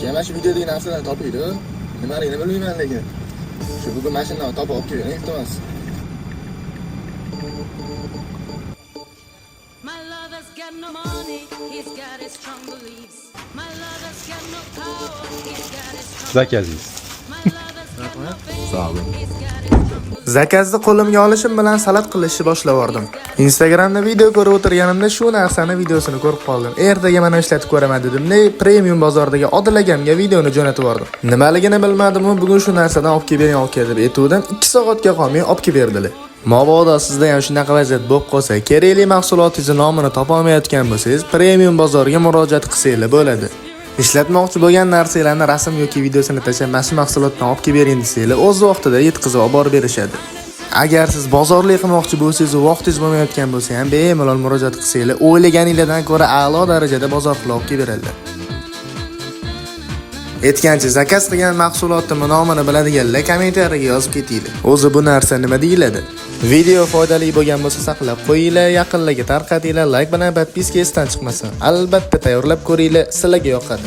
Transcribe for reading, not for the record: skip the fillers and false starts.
Mana shu videodagi narsalarni topinglar. Nimaligini bilmayman lekin. Shu bugun mashinani topib olib keling, iltimos. My lover's got no money, he's got his strong beliefs. My lover's got no power, he's got his strong Zakazingiz. My lover's got no fame, Sağ olun. he's got his strong beliefs. Zakazni qo'limga olishim bilan salat qilishni boshlavordim. Instagramda video ko'rib o'tirganimda shu narsani videosini ko'rib qoldim. Ertaga mana ishlatib ko'raman dedim. Premium bozordagi Odil akamga videoni jo'natib yubordim. Nimaligini bilmadim, bugun shu narsadan olib kelib deb aytuvdim. 2 soatga qolmay olib kelib berdilar. Mabodo sizda ham shunaqa vaziyat bo'lib qolsa, kerakli mahsulotingiz nomini topa olmayotgan bo'lsangiz, premium bozorga murojaat qilsangiz bo'ladi. Ishlatmoqchi bo'lgan narsalarni rasm yoki videosini tashlab, mahsulotdan olib kelib bering desanglar, o'z vaqtida yetkazib olib borib berishadi. Agar siz bozorlik qilmoqchi bo'lsangiz, vaqtingiz bo'lmayotgan bo'lsa ham bemalol murojaat qilsanglar, o'ylaganingizdan ko'ra a'lo darajada bozor qilib olib kelib beradilar. Aytgancha, zakaz qilgan mahsulotning nomini biladiganlar kommentariyaga yozib ketinglar. O'zi bu narsa nima deyiladi? Video foydali bo'lgan bo'lsa saqlab qo'yinglar, yaqinlarga tarqatinglar, like bilan podpiska esdan chiqmasin. Albatta tayyorlab ko'ringlar, sizlarga yoqadi.